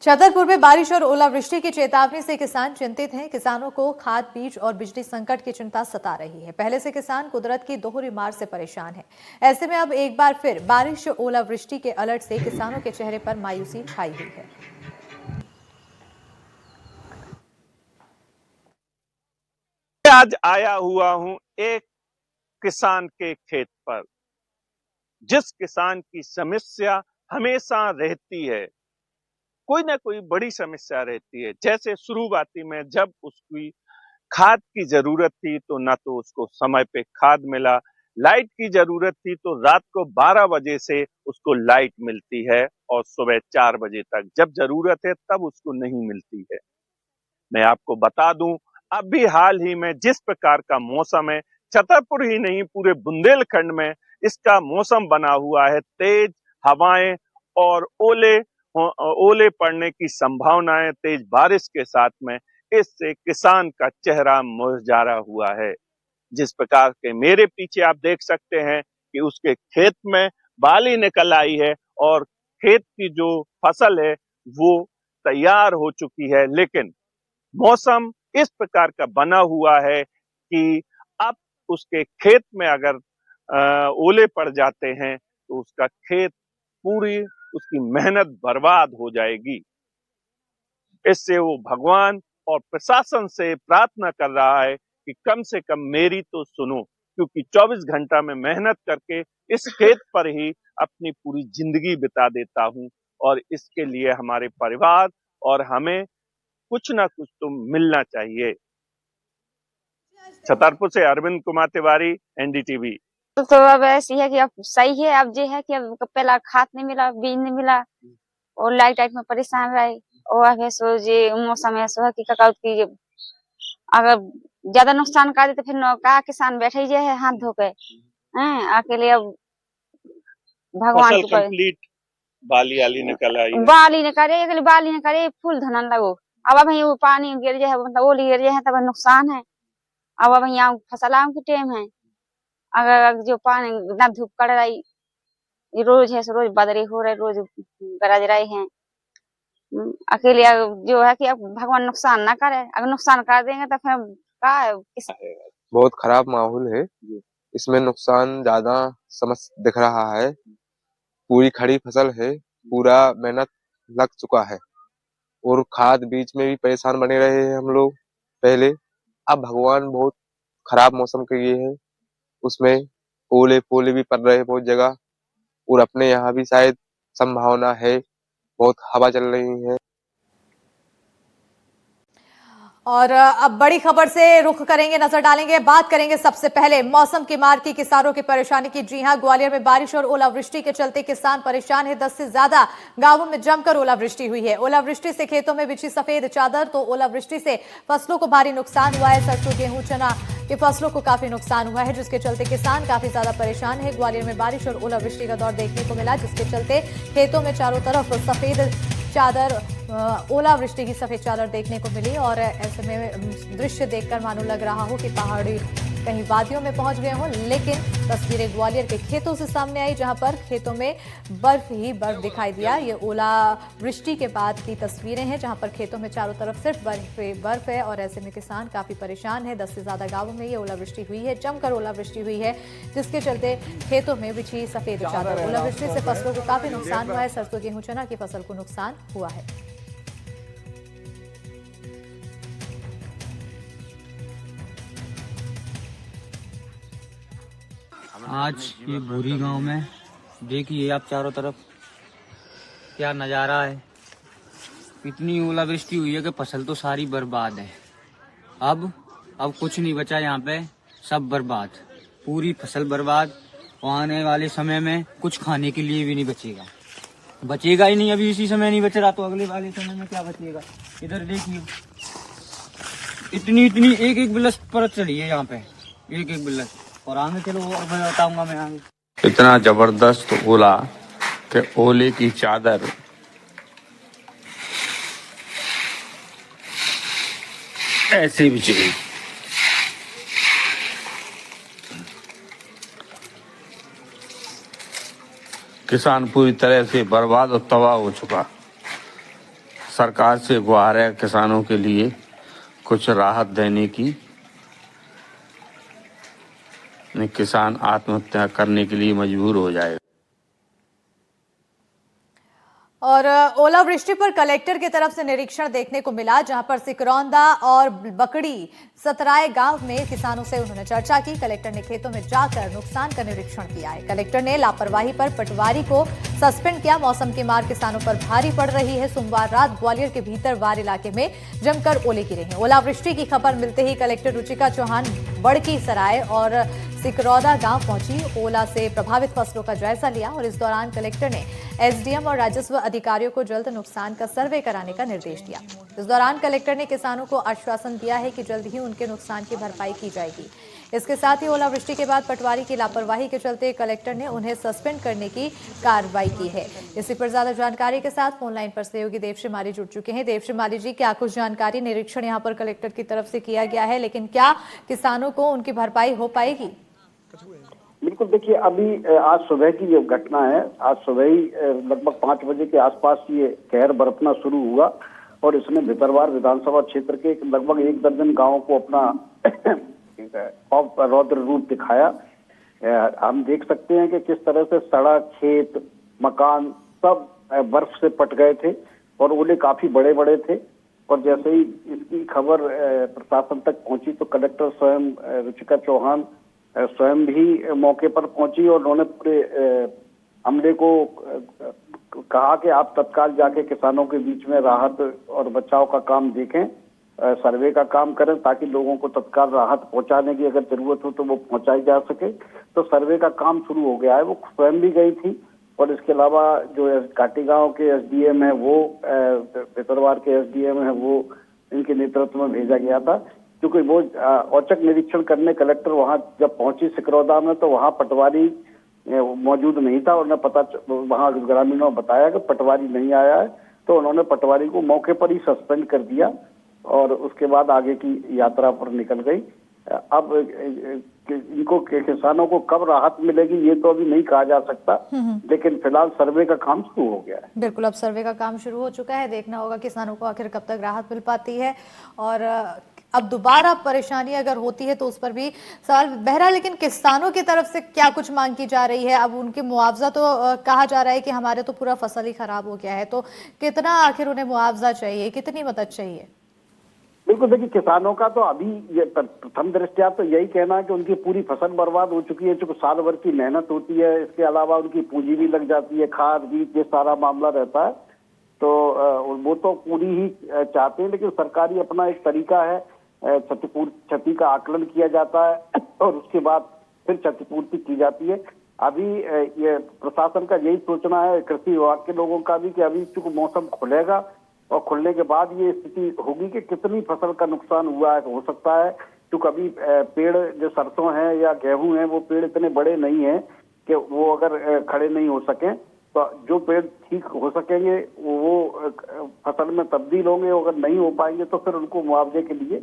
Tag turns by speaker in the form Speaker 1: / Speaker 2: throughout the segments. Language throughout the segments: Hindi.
Speaker 1: छतरपुर में बारिश और ओलावृष्टि की चेतावनी से किसान चिंतित हैं। किसानों को खाद, बीज और बिजली संकट की चिंता सता रही है। पहले से किसान कुदरत की दोहरी मार से परेशान हैं। ऐसे में अब एक बार फिर बारिश और ओलावृष्टि के अलर्ट से किसानों के चेहरे पर मायूसी छाई हुई है।
Speaker 2: आज आया हुआ हूं एक किसान के खेत पर, जिस किसान की समस्या हमेशा रहती है, कोई ना कोई बड़ी समस्या रहती है। जैसे शुरुआती में जब उसकी खाद की जरूरत थी तो ना तो उसको समय पे खाद मिला, लाइट की जरूरत थी तो रात को 12 बजे से उसको लाइट मिलती है और सुबह 4 बजे तक जब जरूरत है तब उसको नहीं मिलती है। मैं आपको बता दूं, अभी हाल ही में जिस प्रकार का मौसम है, छतरपुर ही नहीं पूरे बुंदेलखंड में इसका मौसम बना हुआ है। तेज हवाएं और ओले पड़ने की संभावनाएं, तेज बारिश के साथ में, इससे किसान का चेहरा मुरझाया हुआ है। जिस प्रकार के मेरे पीछे आप देख सकते हैं कि उसके खेत में बाली निकल आई है और खेत की जो फसल है वो तैयार हो चुकी है, लेकिन मौसम इस प्रकार का बना हुआ है कि अब उसके खेत में अगर ओले पड़ जाते हैं तो उसका खेत पूरी उसकी मेहनत बर्बाद हो जाएगी। इससे वो भगवान और प्रशासन से प्रार्थना कर रहा है कि कम से कम मेरी तो सुनो, क्योंकि 24 घंटा में मेहनत करके इस खेत पर ही अपनी पूरी जिंदगी बिता देता हूं और इसके लिए हमारे परिवार और हमें कुछ ना कुछ तो मिलना चाहिए। छतरपुर से अरविंद कुमार तिवारी, एनडीटीवी।
Speaker 3: तो अब ऐसी है कि अब सही है। अब ये है कि अब पहला खाद नहीं मिला, बीज नहीं मिला और लाइट में परेशान रहे। और आगे सो ये मौसम ऐसा है कि ककाउट की अगर ज्यादा नुकसान कर दे तो फिर का किसान बैठे ही है हाथ धो के हैं अकेले। अब भगवान की
Speaker 2: कंप्लीट बाली आली निकल आई,
Speaker 3: बाली ने करे अकेले, बाली ने करे फूल धनन लगो। अब वो पानी गिर जाए, मतलब ओली गिर जाए तब नुकसान है। अब यहाँ फसल आम की टाइम है, अगर जो पानी ना धूप कर रही रोज है, रोज बदरी हो रहे, रोज गरज रहे हैं। अकेले जो है कि अब भगवान नुकसान ना करे, अगर नुकसान कर देंगे तो फिर
Speaker 4: बहुत खराब माहौल है। इसमें नुकसान ज्यादा समझ दिख रहा है। पूरी खड़ी फसल है, पूरा मेहनत लग चुका है और खाद बीज में भी परेशान बने रहे हैं हम लोग पहले। अब भगवान बहुत खराब मौसम के ये है, उसमें ओले पोले भी पड़ रहे हैं बहुत जगह और अपने यहाँ भी शायद संभावना है, बहुत हवा चल रही है।
Speaker 1: और अब बड़ी खबर से रुख करेंगे, नजर डालेंगे, बात करेंगे सबसे पहले मौसम की मार की, किसानों की परेशानी की। जी हां, ग्वालियर में बारिश और ओलावृष्टि के चलते किसान परेशान है। 10 से ज्यादा गांवों में जमकर ओलावृष्टि हुई है। ओलावृष्टि से खेतों में बिछी सफेद चादर, तो ओलावृष्टि से फसलों को भारी नुकसान हुआ है। सरसों, गेहूं, चना की फसलों को काफी नुकसान हुआ है, जिसके चलते किसान काफी ज्यादा परेशान है। ग्वालियर में बारिश और ओलावृष्टि का दौर देखने को मिला, जिसके चलते खेतों में चारों तरफ सफेद चादर, ओलावृष्टि की सफेद चादर देखने को मिली। और ऐसे में दृश्य देखकर मानो लग रहा हो कि पहाड़ी कहीं वादियों में पहुंच गए हों, लेकिन तस्वीरें ग्वालियर के खेतों से सामने आई, जहां पर खेतों में बर्फ ही बर्फ दिखाई दिया। ये ओलावृष्टि के बाद की तस्वीरें हैं, जहां पर खेतों में चारों तरफ सिर्फ बर्फ है और ऐसे में किसान काफी परेशान है। 10 से ज्यादा गांवों में ये ओलावृष्टि हुई है, जमकर ओलावृष्टि हुई है, जिसके चलते खेतों में बिछी सफेद चादर। ओलावृष्टि से फसलों को काफी नुकसान हुआ है। सरसों, गेहूं, चना की फसल को नुकसान हुआ है।
Speaker 5: आज ये भूरी गांव में देखिए आप चारों तरफ क्या नजारा है। इतनी ओलावृष्टि हुई है कि फसल तो सारी बर्बाद है। अब कुछ नहीं बचा यहाँ पे, सब बर्बाद, पूरी फसल बर्बाद। आने वाले समय में कुछ खाने के लिए भी नहीं बचेगा ही नहीं। अभी इसी समय नहीं बच रहा तो अगले वाले समय में क्या बचेगा। इधर देखिए इतनी एक बिलस परत चढ़ी है यहाँ पे, एक बिलस। और आगे चलो और मैं बताऊंगा मैं आगे।
Speaker 6: इतना जबरदस्त ओला कि ओले की चादर ऐसे बिछी गई। किसान पूरी तरह से बर्बाद और तबाह हो चुका। सरकार से गुहार है किसानों के लिए कुछ राहत देने की। नहीं, किसान आत्महत्या करने के लिए मजबूर हो जाएगा।
Speaker 1: और ओलावृष्टि पर कलेक्टर की तरफ से निरीक्षण देखने को मिला, जहां पर सिकरौंदा और बकड़ी सतराय गांव में किसानों से उन्होंने चर्चा की। कलेक्टर ने खेतों में जाकर नुकसान का निरीक्षण किया है। कलेक्टर ने लापरवाही पर पटवारी को सस्पेंड किया। मौसम की मार किसानों पर भारी पड़ रही है। सोमवार रात ग्वालियर के भीतर वार इलाके में जमकर ओले गिरे हैं। ओलावृष्टि की खबर मिलते ही कलेक्टर रुचिका चौहान बड़की सराय और सिकरौदा गांव पहुंची। ओला से प्रभावित फसलों का जायजा लिया और इस दौरान कलेक्टर ने एसडीएम और राजस्व अधिकारियों को जल्द नुकसान का सर्वे कराने का निर्देश दिया। इस दौरान कलेक्टर ने किसानों को आश्वासन दिया है कि जल्द ही उनके नुकसान की भरपाई की जाएगी। इसके साथ ही ओलावृष्टि के बाद पटवारी की लापरवाही के चलते कलेक्टर ने उन्हें सस्पेंड करने की कार्रवाई की है। इसी पर ज्यादा जानकारी के साथ फोनलाइन पर सहयोगी देवश्री जुड़ चुके हैं। देवश्री जी, क्या कुछ जानकारी? निरीक्षण यहाँ पर कलेक्टर की तरफ से किया गया है, लेकिन क्या किसानों को उनकी भरपाई हो पाएगी?
Speaker 7: बिल्कुल, देखिए अभी आज सुबह की ये घटना है। आज सुबह ही लगभग 5 बजे के आसपास ये कहर बरतना शुरू हुआ और इसने भितरवार विधानसभा क्षेत्र के लगभग 1 दर्जन गांवों को अपना रौद्र रूप दिखाया। हम देख सकते हैं कि किस तरह से सड़क, खेत, मकान सब बर्फ से पट गए थे और ओले काफी बड़े बड़े थे। और जैसे ही इसकी खबर प्रशासन तक पहुंची तो कलेक्टर स्वयं रुचिका चौहान स्वयं भी मौके पर पहुंची और उन्होंने पूरे अमले को कहा कि आप तत्काल जाके किसानों के बीच में राहत और बचाव का काम देखें, सर्वे का काम करें ताकि लोगों को तत्काल राहत पहुंचाने की अगर जरूरत हो तो वो पहुंचाई जा सके। तो सर्वे का काम शुरू हो गया है। वो स्वयं भी गई थी और इसके अलावा जो काटी गांव के एसडीएम है वो भितरवार के एसडीएम है वो इनके नेतृत्व में भेजा गया था, क्योंकि वो औचक निरीक्षण करने कलेक्टर वहां जब पहुंची सिकरौदा में तो वहां पटवारी मौजूद नहीं था। उन्हें पता वहां ग्रामीणों ने बताया कि पटवारी नहीं आया है, तो उन्होंने पटवारी को मौके पर ही सस्पेंड कर दिया और उसके बाद आगे की यात्रा पर निकल गई। अब इनको किसानों को कब राहत मिलेगी ये तो अभी नहीं कहा जा सकता, लेकिन फिलहाल सर्वे का काम शुरू हो गया है।
Speaker 1: बिल्कुल, अब सर्वे का काम शुरू हो चुका है। देखना होगा किसानों को आखिर कब तक राहत मिल पाती है और अब दोबारा परेशानी अगर होती है तो उस पर भी सवाल। बहरहाल, लेकिन किसानों की तरफ से क्या कुछ मांग की जा रही है? अब उनके मुआवजा तो कहा जा रहा है कि हमारे तो पूरा फसल ही खराब हो गया है, तो कितना आखिर उन्हें मुआवजा चाहिए, कितनी मदद चाहिए?
Speaker 7: बिल्कुल, देखिए किसानों का तो अभी ये प्रथम दृष्टया तो यही कहना है कि उनकी पूरी फसल बर्बाद हो चुकी है, चूंकि साल भर की मेहनत होती है। इसके अलावा उनकी पूंजी भी लग जाती है, खाद बीज, ये सारा मामला रहता है। तो वो तो पूरी ही चाहते हैं, लेकिन सरकारी अपना एक तरीका है, क्षति का आकलन किया जाता है और उसके बाद फिर क्षतिपूर्ति की जाती है। अभी ये प्रशासन का यही सोचना है, कृषि विभाग के लोगों का भी, कि अभी चूंकि मौसम खुलेगा और खुलने के बाद ये स्थिति होगी कि कितनी फसल का नुकसान हुआ है। हो सकता है क्योंकि अभी पेड़ जो सरसों है या गेहूं है वो पेड़ इतने बड़े नहीं है कि वो अगर खड़े नहीं हो सके, तो जो पेड़ ठीक हो सकेंगे वो फसल में तब्दील होंगे। अगर नहीं हो पाएंगे तो फिर उनको मुआवजे के लिए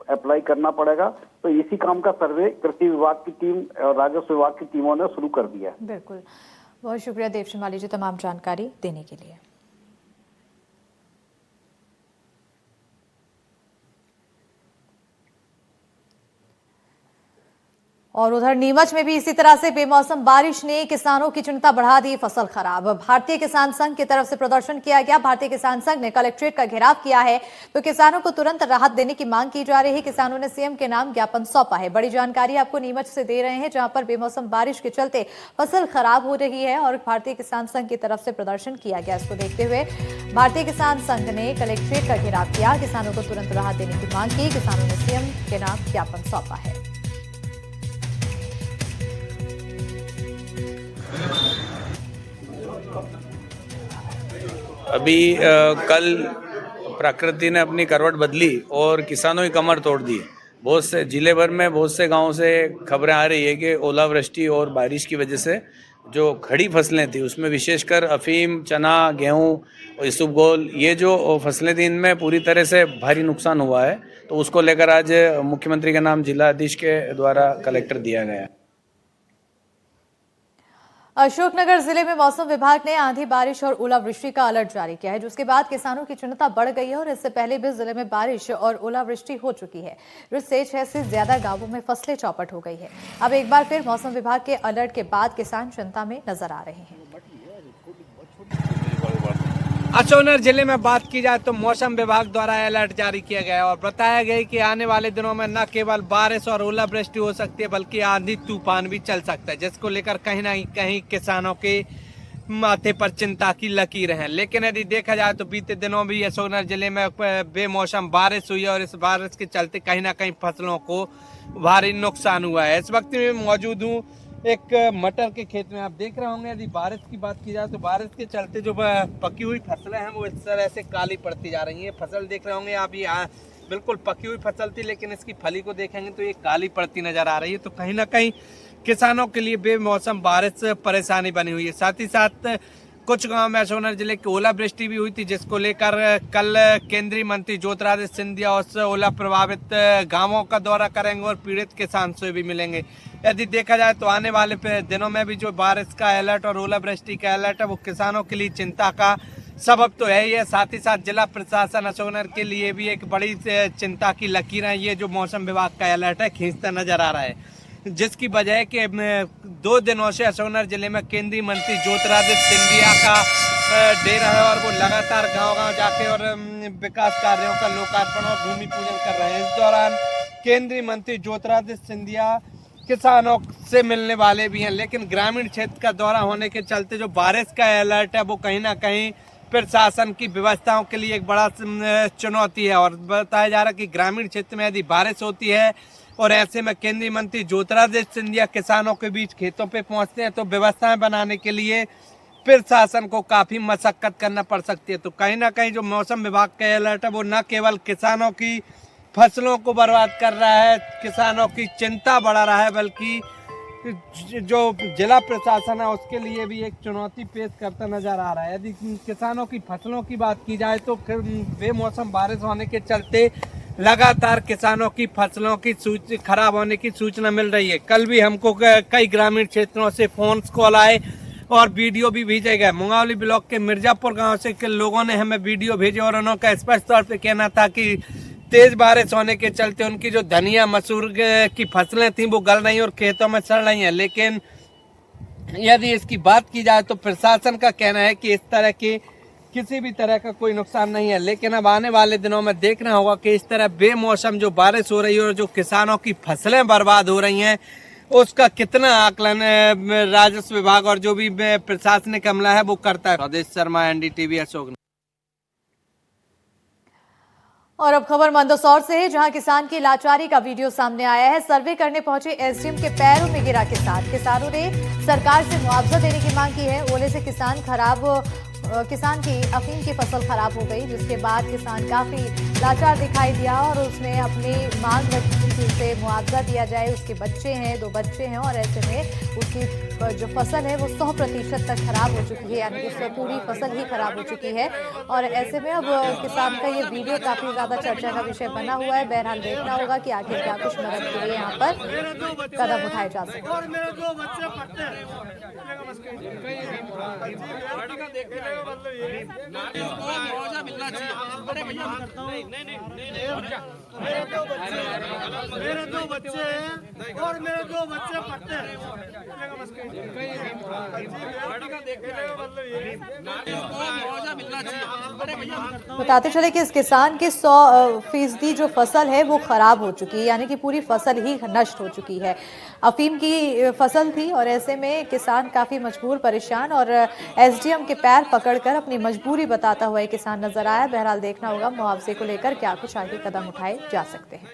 Speaker 7: अप्लाई करना पड़ेगा। तो इसी काम का सर्वे कृषि विभाग की टीम और राजस्व विभाग की टीमों ने शुरू कर दिया है।
Speaker 1: बिल्कुल, बहुत शुक्रिया देवश्री जी तमाम जानकारी देने के लिए। और उधर नीमच में भी इसी तरह से बेमौसम बारिश ने किसानों की चिंता बढ़ा दी, फसल खराब। भारतीय किसान संघ की तरफ से प्रदर्शन किया गया। भारतीय किसान संघ ने कलेक्ट्रेट का घेराव किया है तो किसानों को तुरंत राहत देने की मांग की जा रही है। किसानों ने सीएम के नाम ज्ञापन सौंपा है। बड़ी जानकारी आपको नीमच से दे रहे हैं, जहां पर बेमौसम बारिश के चलते फसल खराब हो रही है और भारतीय किसान संघ की तरफ से प्रदर्शन किया गया। इसको देखते हुए भारतीय किसान संघ ने कलेक्ट्रेट का घेराव किया, किसानों को तुरंत राहत देने की मांग की। किसानों ने सीएम के नाम ज्ञापन सौंपा है।
Speaker 8: अभी कल प्रकृति ने अपनी करवट बदली और किसानों की कमर तोड़ दी। बहुत से जिले भर में बहुत से गांवों से खबरें आ रही है कि ओलावृष्टि और बारिश की वजह से जो खड़ी फसलें थी उसमें विशेषकर अफीम, चना, गेहूं और इसबगोल, ये जो फसलें थी इनमें पूरी तरह से भारी नुकसान हुआ है। तो उसको लेकर आज मुख्यमंत्री के नाम जिलाधीश के द्वारा कलेक्टर दिया गया।
Speaker 1: अशोकनगर जिले में मौसम विभाग ने आंधी बारिश और ओलावृष्टि का अलर्ट जारी किया है, जिसके बाद किसानों की चिंता बढ़ गई है और इससे पहले भी जिले में बारिश और ओलावृष्टि हो चुकी है, जिससे 6 से ज्यादा गांवों में फसलें चौपट हो गई है। अब एक बार फिर मौसम विभाग के अलर्ट के बाद किसान चिंता में नजर आ रहे हैं।
Speaker 9: अशोकनगर जिले में बात की जाए तो मौसम विभाग द्वारा अलर्ट जारी किया गया है और बताया गया कि आने वाले दिनों में न केवल बारिश और ओलावृष्टि हो सकती है बल्कि आंधी तूफान भी चल सकता है, जिसको लेकर कहीं ना कहीं किसानों के माथे पर चिंता की लकीर है। लेकिन यदि देखा जाए तो बीते दिनों भी अशोकनगर जिले में बेमौसम बारिश हुई और इस बारिश के चलते कहीं ना कहीं फसलों को भारी नुकसान हुआ है। इस वक्त में मौजूद हूँ एक मटर के खेत में। आप देख रहे होंगे, यदि बारिश की बात की जाए तो बारिश के चलते जो पकी हुई फसलें हैं वो इस तरह से काली पड़ती जा रही हैं। फसल देख रहे होंगे आप, ये बिल्कुल पकी हुई फसल थी, लेकिन इसकी फली को देखेंगे तो ये काली पड़ती नजर आ रही है। तो कहीं ना कहीं किसानों के लिए बेमौसम बारिश परेशानी बनी हुई है। साथ ही साथ कुछ गांव में अशोकनगर जिले की ओलावृष्टि भी हुई थी, जिसको लेकर कल केंद्रीय मंत्री ज्योतिरादित्य सिंधिया उस ओला प्रभावित गांवों का दौरा करेंगे और पीड़ित किसान से भी मिलेंगे। यदि देखा जाए तो आने वाले दिनों में भी जो बारिश का अलर्ट और ओलावृष्टि का अलर्ट है वो किसानों के लिए चिंता का सबब तो है ही है। साथ ही साथ जिला प्रशासन अशोकनगर के लिए भी एक बड़ी चिंता की लकीर है ये जो मौसम विभाग का अलर्ट है खींचता नजर आ रहा है, जिसकी वजह है कि 2 दिनों से अशोकनगर जिले में केंद्रीय मंत्री ज्योतिरादित्य सिंधिया का डेरा है और वो लगातार गांव-गांव जाके और विकास कार्यों का लोकार्पण और भूमि पूजन कर रहे हैं। इस दौरान केंद्रीय मंत्री ज्योतिरादित्य सिंधिया किसानों से मिलने वाले भी हैं, लेकिन ग्रामीण क्षेत्र का दौरा होने के चलते जो बारिश का अलर्ट है वो कहीं ना कहीं प्रशासन की व्यवस्थाओं के लिए एक बड़ा चुनौती है। और बताया जा रहा है कि ग्रामीण क्षेत्र में यदि बारिश होती है और ऐसे में केंद्रीय मंत्री ज्योतिरादित्य सिंधिया किसानों के बीच खेतों पे पहुंचते हैं तो व्यवस्थाएं बनाने के लिए प्रशासन को काफी मशक्कत करना पड़ सकती है। तो कहीं ना कहीं जो मौसम विभाग का अलर्ट है वो न केवल किसानों की फसलों को बर्बाद कर रहा है, किसानों की चिंता बढ़ा रहा है, बल्कि जो जिला प्रशासन है उसके लिए भी एक चुनौती पेश करता नजर आ रहा है। यदि किसानों की फसलों की बात की जाए तो बेमौसम बारिश होने के चलते लगातार किसानों की फसलों की खराब होने की सूचना मिल रही है। कल भी हमको कई ग्रामीण क्षेत्रों से फोन कॉल आए और वीडियो भी भेजे गए। मुंगावली ब्लॉक के मिर्जापुर गांव से लोगों ने हमें वीडियो भेजे और उनका स्पष्ट तौर पे कहना था कि तेज बारिश होने के चलते उनकी जो धनिया मसूर की फसलें थी वो गल रही और खेतों में सड़ रही हैं। लेकिन यदि इसकी बात की जाए तो प्रशासन का कहना है कि इस तरह की किसी भी तरह का कोई नुकसान नहीं है। लेकिन अब आने वाले दिनों में देखना होगा कि इस तरह बेमौसम जो बारिश हो रही है और जो किसानों की फसलें बर्बाद हो रही हैं उसका कितना आकलन राजस्व विभाग और जो भी प्रशासनिक अमला है वो करता है। राजेश शर्मा, NDTV, अशोक।
Speaker 1: और अब खबर मंदसौर से है, जहां किसान की लाचारी का वीडियो सामने आया है। सर्वे करने पहुंचे SDM के पैरों में गिरा किसान। किसानों ने सरकार से मुआवजा देने की मांग की है। ओले से किसान की अफीम की फसल खराब हो गई, जिसके बाद किसान काफी लाचार दिखाई दिया और उसने अपनी मांग रखी कि उसे मुआवजा दिया जाए। उसके बच्चे हैं, 2 बच्चे हैं और ऐसे में उसकी जो फसल है वो 100% तक खराब हो चुकी है, यानी कि पूरी फसल ही खराब हो चुकी है। और ऐसे में अब किसान का ये वीडियो काफी ज्यादा चर्चा का विषय बना हुआ है। बहरहाल देखना होगा कि आखिर क्या कुछ मदद के लिए यहाँ पर कदम उठाए जा सकते हैं।
Speaker 10: मेरे 2 बच्चे हैं और मेरे 2 बच्चे पढ़ते हैं।
Speaker 1: बताते चले कि इस किसान की 100% जो फसल है वो खराब हो चुकी है, यानी कि पूरी फसल ही नष्ट हो चुकी है। अफीम की फसल थी और ऐसे में किसान काफी मजबूर, परेशान और SDM के पैर पकड़कर अपनी मजबूरी बताता हुआ एक किसान नजर आया। बहरहाल देखना होगा मुआवजे को लेकर क्या कुछ आगे कदम उठाए जा सकते हैं।